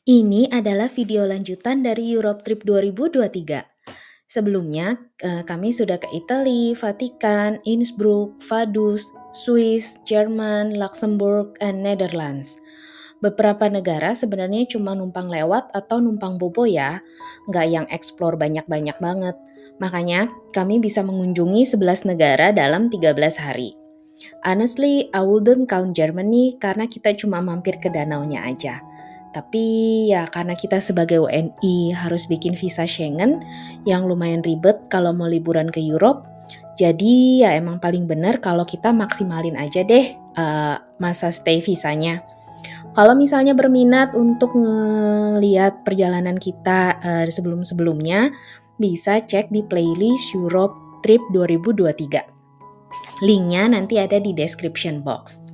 Ini adalah video lanjutan dari Europe Trip 2023. Sebelumnya, kami sudah ke Italia, Vatikan, Innsbruck, Vaduz, Swiss, Jerman, Luxembourg, and Netherlands. Beberapa negara sebenarnya cuma numpang lewat atau numpang bobo ya, nggak yang explore banyak-banyak banget. Makanya, kami bisa mengunjungi 11 negara dalam 13 hari. Honestly, I wouldn't count Germany karena kita cuma mampir ke danaunya aja. Tapi ya karena kita sebagai WNI harus bikin visa Schengen yang lumayan ribet kalau mau liburan ke Europe. Jadi ya emang paling benar kalau kita maksimalin aja deh masa stay visanya. Kalau misalnya berminat untuk ngeliat perjalanan kita sebelum-sebelumnya, bisa cek di playlist Europe Trip 2023. Linknya nanti ada di description box.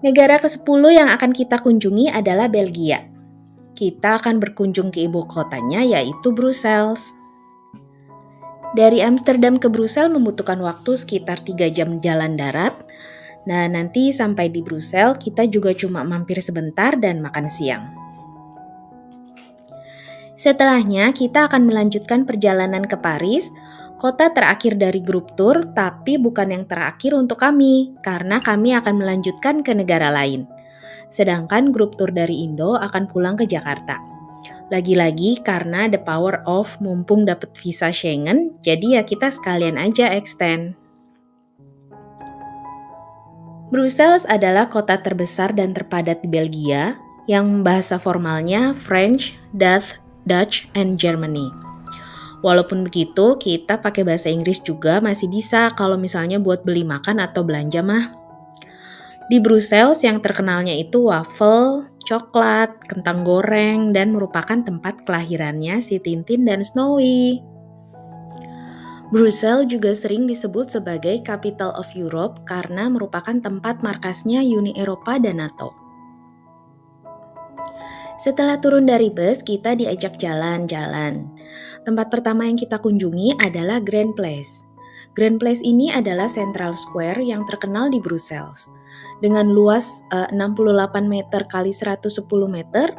Negara ke-10 yang akan kita kunjungi adalah Belgia. Kita akan berkunjung ke ibu kotanya yaitu Brussels. Dari Amsterdam ke Brussels membutuhkan waktu sekitar 3 jam jalan darat. Nah, nanti sampai di Brussels kita juga cuma mampir sebentar dan makan siang. Setelahnya kita akan melanjutkan perjalanan ke Paris, kota terakhir dari grup tour, tapi bukan yang terakhir untuk kami, karena kami akan melanjutkan ke negara lain. Sedangkan grup tour dari Indo akan pulang ke Jakarta. Lagi-lagi karena the power of mumpung dapat visa Schengen, jadi ya kita sekalian aja extend. Brussels adalah kota terbesar dan terpadat di Belgia, yang bahasa formalnya French, Dutch, and Germany. Walaupun begitu, kita pakai bahasa Inggris juga masih bisa kalau misalnya buat beli makan atau belanja mah. Di Brussels yang terkenalnya itu waffle, coklat, kentang goreng, dan merupakan tempat kelahirannya si Tintin dan Snowy. Brussels juga sering disebut sebagai Capital of Europe karena merupakan tempat markasnya Uni Eropa dan NATO. Setelah turun dari bus, kita diajak jalan-jalan. Tempat pertama yang kita kunjungi adalah Grand Place. Grand Place ini adalah Central Square yang terkenal di Brussels. Dengan luas 68 meter kali 110 meter,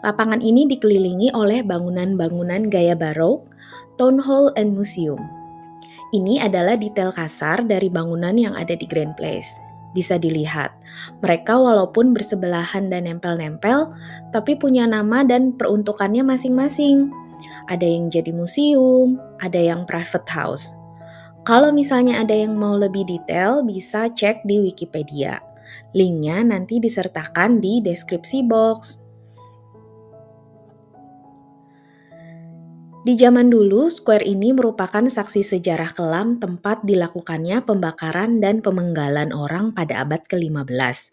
lapangan ini dikelilingi oleh bangunan-bangunan gaya barok, town hall, and museum. Ini adalah detail kasar dari bangunan yang ada di Grand Place. Bisa dilihat, mereka walaupun bersebelahan dan nempel-nempel, tapi punya nama dan peruntukannya masing-masing. Ada yang jadi museum, ada yang private house. Kalau misalnya ada yang mau lebih detail, bisa cek di Wikipedia. Linknya nanti disertakan di deskripsi box. Di zaman dulu, square ini merupakan saksi sejarah kelam tempat dilakukannya pembakaran dan pemenggalan orang pada abad ke-15.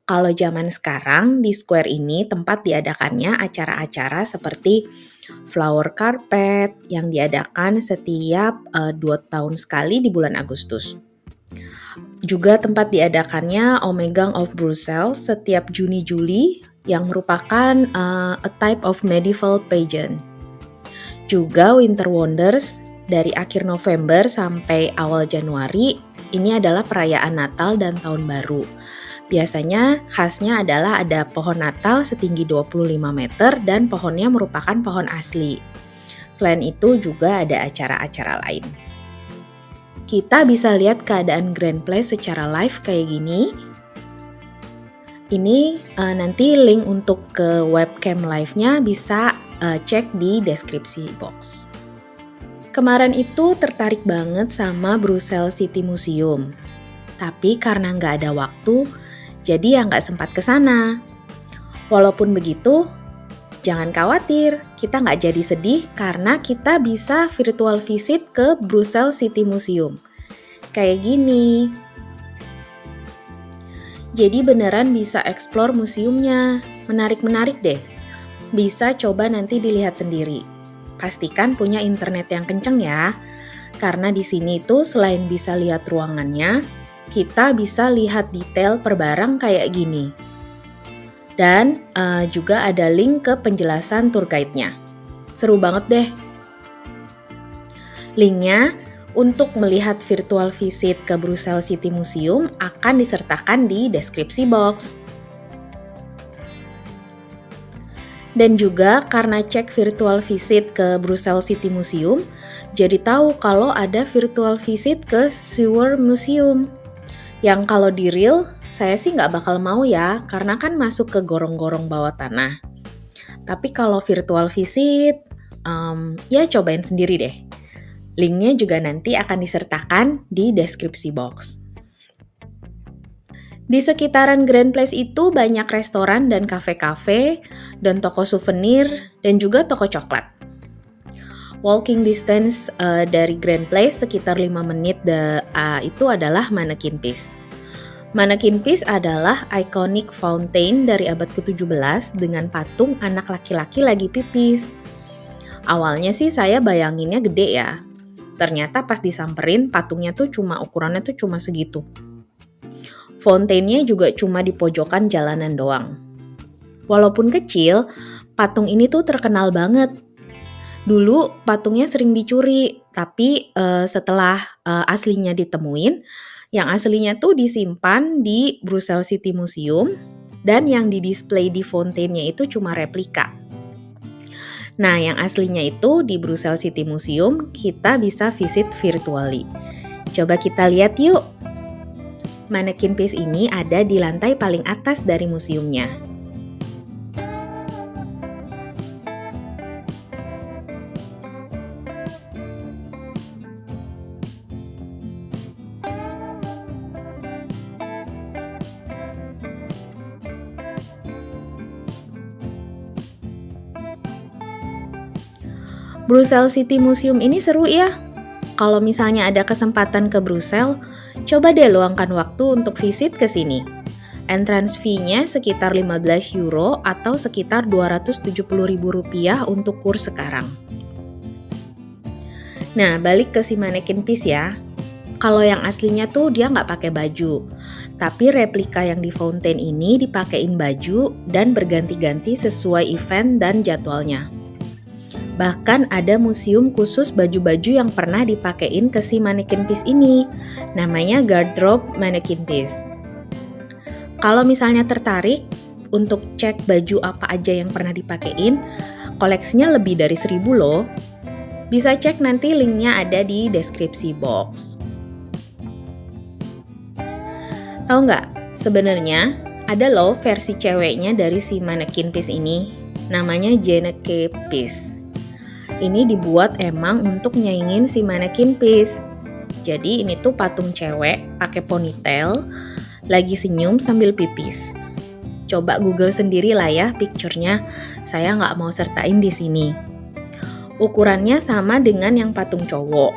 Kalau zaman sekarang, di square ini tempat diadakannya acara-acara seperti flower carpet yang diadakan setiap 2 tahun sekali di bulan Agustus. Juga tempat diadakannya Omegang of Brussels setiap Juni-Juli yang merupakan a type of medieval pageant. Juga Winter Wonders dari akhir November sampai awal Januari, ini adalah perayaan Natal dan Tahun Baru. Biasanya khasnya adalah ada pohon Natal setinggi 25 meter dan pohonnya merupakan pohon asli. Selain itu juga ada acara-acara lain. Kita bisa lihat keadaan Grand Place secara live kayak gini. Ini nanti link untuk ke webcam live-nya bisa cek di deskripsi box. Kemarin itu tertarik banget sama Brussels City Museum. Tapi karena nggak ada waktu, jadi ya nggak sempat ke sana. Walaupun begitu, jangan khawatir, kita nggak jadi sedih karena kita bisa virtual visit ke Brussels City Museum. Kayak gini. Jadi beneran bisa explore museumnya. Menarik-menarik deh. Bisa coba nanti dilihat sendiri. Pastikan punya internet yang kenceng ya. Karena di sini tuh selain bisa lihat ruangannya, kita bisa lihat detail per barang kayak gini. Dan juga ada link ke penjelasan tour guide-nya. Seru banget deh. Linknya untuk melihat virtual visit ke Brussels City Museum akan disertakan di deskripsi box. Dan juga karena cek virtual visit ke Brussels City Museum, jadi tahu kalau ada virtual visit ke Sewer Museum. Yang kalau di real, saya sih nggak bakal mau ya, karena kan masuk ke gorong-gorong bawah tanah. Tapi kalau virtual visit, ya cobain sendiri deh. Linknya juga nanti akan disertakan di deskripsi box. Di sekitaran Grand Place itu banyak restoran dan kafe-kafe, dan toko souvenir, dan juga toko coklat. Walking distance dari Grand Place sekitar 5 menit itu adalah Mannequin Peace. Mannequin Peace adalah iconic fountain dari abad ke-17 dengan patung anak laki-laki lagi pipis. Awalnya sih saya bayanginnya gede ya. Ternyata pas disamperin patungnya tuh ukurannya tuh cuma segitu. Fontainnya juga cuma di pojokan jalanan doang. Walaupun kecil, patung ini tuh terkenal banget. Dulu patungnya sering dicuri, tapi setelah aslinya ditemuin, yang aslinya tuh disimpan di Brussels City Museum, dan yang didisplay di fontainnya itu cuma replika. Nah, yang aslinya itu di Brussels City Museum, kita bisa visit virtually. Coba kita lihat yuk. Mannequin Peace ini ada di lantai paling atas dari museumnya. Brussels City Museum ini seru ya. Kalau misalnya ada kesempatan ke Brussels, coba deh luangkan waktu untuk visit ke sini. Entrance fee-nya sekitar 15 euro atau sekitar Rp270.000 untuk kurs sekarang. Nah, balik ke si Mannequin Peace ya. Kalau yang aslinya tuh dia nggak pakai baju, tapi replika yang di fountain ini dipakein baju dan berganti-ganti sesuai event dan jadwalnya. Bahkan ada museum khusus baju-baju yang pernah dipakein ke si Mannequin Peace ini, namanya Garderobe Mannequin Peace. Kalau misalnya tertarik untuk cek baju apa aja yang pernah dipakein, koleksinya lebih dari 1000 loh. Bisa cek nanti linknya ada di deskripsi box. Tahu nggak, sebenarnya ada loh versi ceweknya dari si Mannequin Peace ini, namanya Janneke Peace. Ini dibuat emang untuk nyaingin si Mannequin Peace. Jadi ini tuh patung cewek pakai ponytail, lagi senyum sambil pipis. Coba Google sendiri lah ya picture-nya, saya nggak mau sertain di sini. Ukurannya sama dengan yang patung cowok.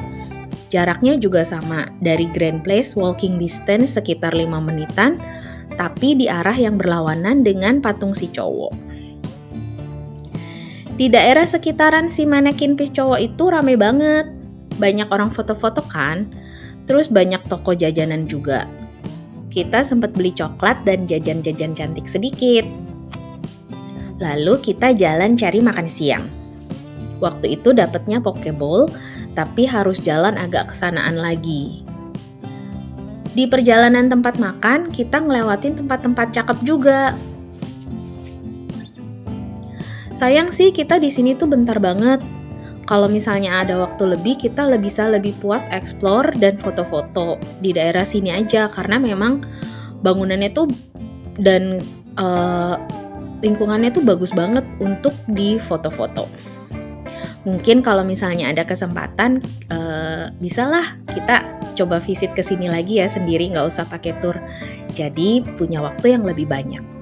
Jaraknya juga sama, dari Grand Place walking distance sekitar 5 menitan, tapi di arah yang berlawanan dengan patung si cowok. Di daerah sekitaran si Mannequin Peace cowok itu rame banget. Banyak orang foto-foto kan, terus banyak toko jajanan juga. Kita sempat beli coklat dan jajan-jajan cantik sedikit. Lalu kita jalan cari makan siang. Waktu itu dapetnya pokeball, tapi harus jalan agak kesanaan lagi. Di perjalanan tempat makan, kita ngelewatin tempat-tempat cakep juga. Sayang sih kita di sini tuh bentar banget. Kalau misalnya ada waktu lebih, kita bisa lebih puas explore dan foto-foto di daerah sini aja, karena memang bangunannya tuh dan lingkungannya tuh bagus banget untuk di foto-foto. Mungkin kalau misalnya ada kesempatan, bisalah kita coba visit ke sini lagi ya sendiri, nggak usah pakai tour. Jadi punya waktu yang lebih banyak.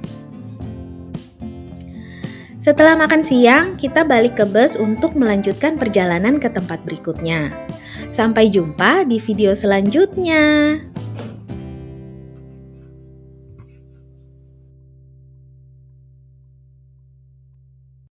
Setelah makan siang, kita balik ke bus untuk melanjutkan perjalanan ke tempat berikutnya. Sampai jumpa di video selanjutnya.